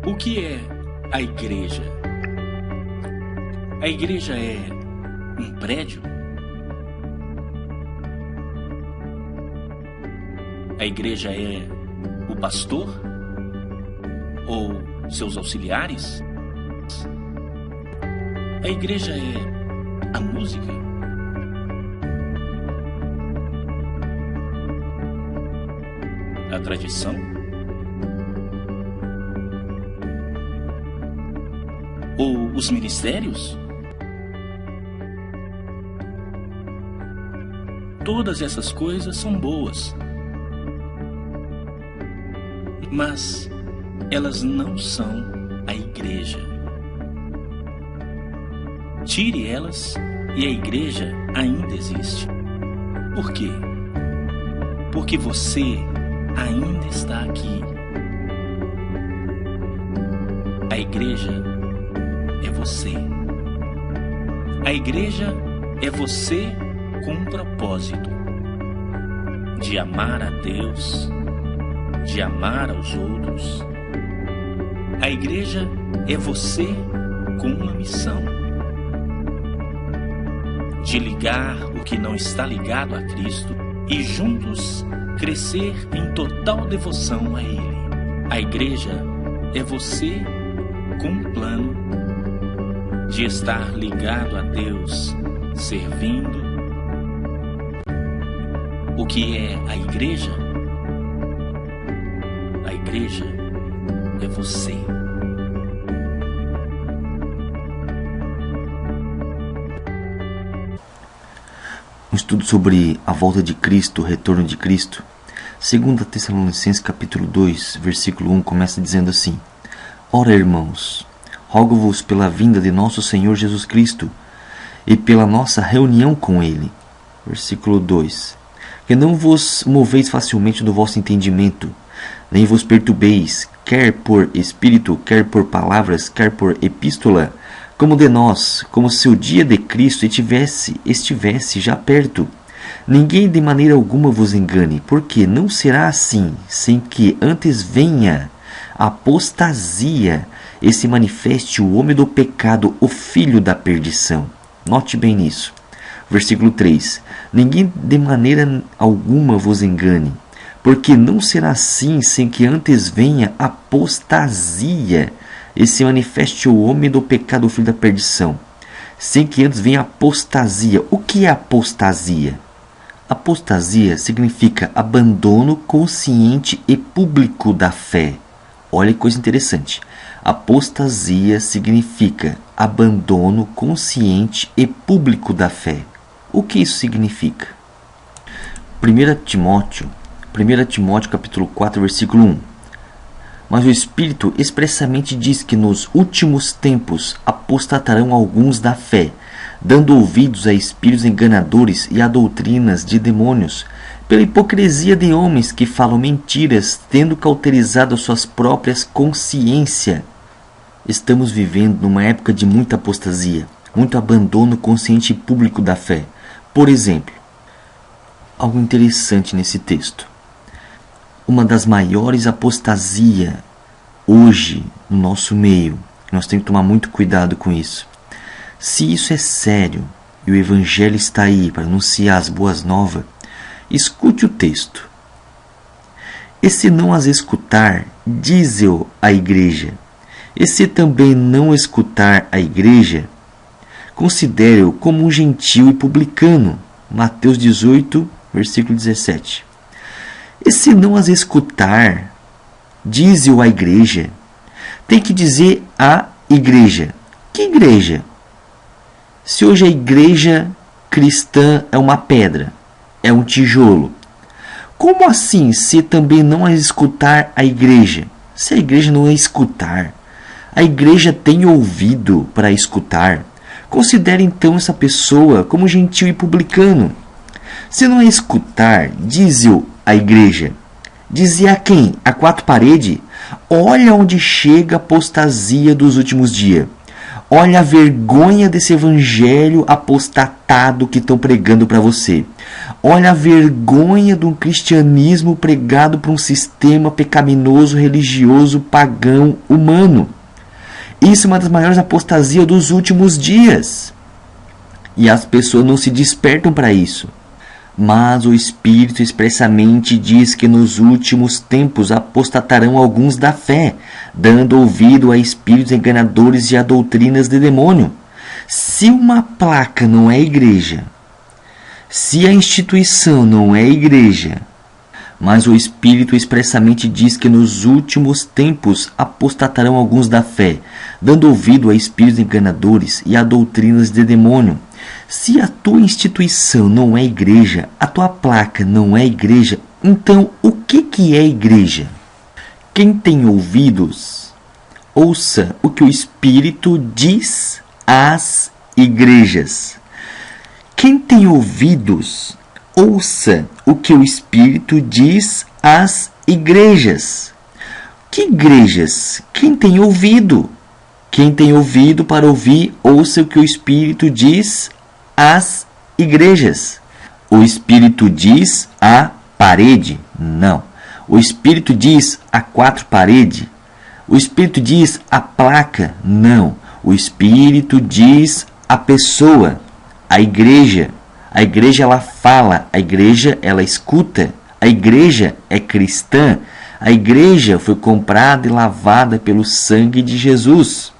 O que é a igreja? A igreja é um prédio? A igreja é o pastor? Ou seus auxiliares? A igreja é a música? A tradição? Ou os ministérios? Todas essas coisas são boas, mas elas não são a igreja. Tire elas e a igreja ainda existe. Por quê? Porque você ainda está aqui. A igreja é você. A igreja é você com um propósito de amar a Deus, de amar aos outros. A igreja é você com uma missão de ligar o que não está ligado a Cristo e juntos crescer em total devoção a Ele. A igreja é você com um plano de estar ligado a Deus, servindo. O que é a igreja? A igreja é você. Um estudo sobre a volta de Cristo, o retorno de Cristo. 2 Tessalonicenses capítulo 2, versículo 1 começa dizendo assim: Ora, irmãos, rogo-vos pela vinda de nosso Senhor Jesus Cristo e pela nossa reunião com Ele. Versículo 2: Que não vos moveis facilmente do vosso entendimento, nem vos perturbeis, quer por espírito, quer por palavras, quer por epístola, como de nós, como se o dia de Cristo estivesse já perto. Ninguém de maneira alguma vos engane, porque não será assim, sem que antes venha a apostasia e se manifeste o homem do pecado, o filho da perdição. Note bem nisso. Versículo 3: Ninguém de maneira alguma vos engane, porque não será assim, sem que antes venha a apostasia e se manifeste o homem do pecado, o filho da perdição. Sem que antes venha a apostasia. O que é apostasia? Apostasia significa abandono consciente e público da fé. Olha que coisa interessante. Apostasia significa abandono consciente e público da fé. O que isso significa? 1 Timóteo capítulo 4, versículo 1. Mas o Espírito expressamente diz que nos últimos tempos apostatarão alguns da fé, dando ouvidos a espíritos enganadores e a doutrinas de demônios, pela hipocrisia de homens que falam mentiras, tendo cauterizado as suas próprias consciências. Estamos vivendo numa época de muita apostasia, muito abandono consciente e público da fé. Por exemplo, algo interessante nesse texto. Uma das maiores apostasias hoje no nosso meio, nós temos que tomar muito cuidado com isso. Se isso é sério e o Evangelho está aí para anunciar as boas novas, escute o texto. E se não as escutar, dize-o à igreja. E se também não escutar a igreja, considere-o como um gentil e publicano. Mateus 18, versículo 17. E se não as escutar, dize-o à igreja. Tem que dizer à igreja. Que igreja? Se hoje a igreja cristã é uma pedra, é um tijolo, como assim se também não a escutar a igreja? Se a igreja não a escutar, a igreja tem ouvido para escutar, considere então essa pessoa como gentil e publicano. Se não a escutar, dize-o à igreja. Dize a quem? A quatro paredes? Olha onde chega a apostasia dos últimos dias. Olha a vergonha desse evangelho apostatado que estão pregando para você. Olha a vergonha de um cristianismo pregado por um sistema pecaminoso, religioso, pagão, humano. Isso é uma das maiores apostasias dos últimos dias. E as pessoas não se despertam para isso. Mas o Espírito expressamente diz que nos últimos tempos apostatarão alguns da fé, dando ouvido a espíritos enganadores e a doutrinas de demônio. Se uma placa não é igreja, se a instituição não é igreja, mas o Espírito expressamente diz que nos últimos tempos apostatarão alguns da fé, dando ouvido a espíritos enganadores e a doutrinas de demônio. Se a tua instituição não é igreja, a tua placa não é igreja, então o que é igreja? Quem tem ouvidos, ouça o que o Espírito diz às igrejas. Quem tem ouvidos, ouça o que o Espírito diz às igrejas. Que igrejas? Quem tem ouvido? Quem tem ouvido para ouvir, ouça o que o Espírito diz às igrejas. O Espírito diz à parede? Não. O Espírito diz a quatro paredes? O Espírito diz a placa? Não. O Espírito diz a pessoa, a igreja. A igreja ela fala, a igreja ela escuta. A igreja é cristã. A igreja foi comprada e lavada pelo sangue de Jesus.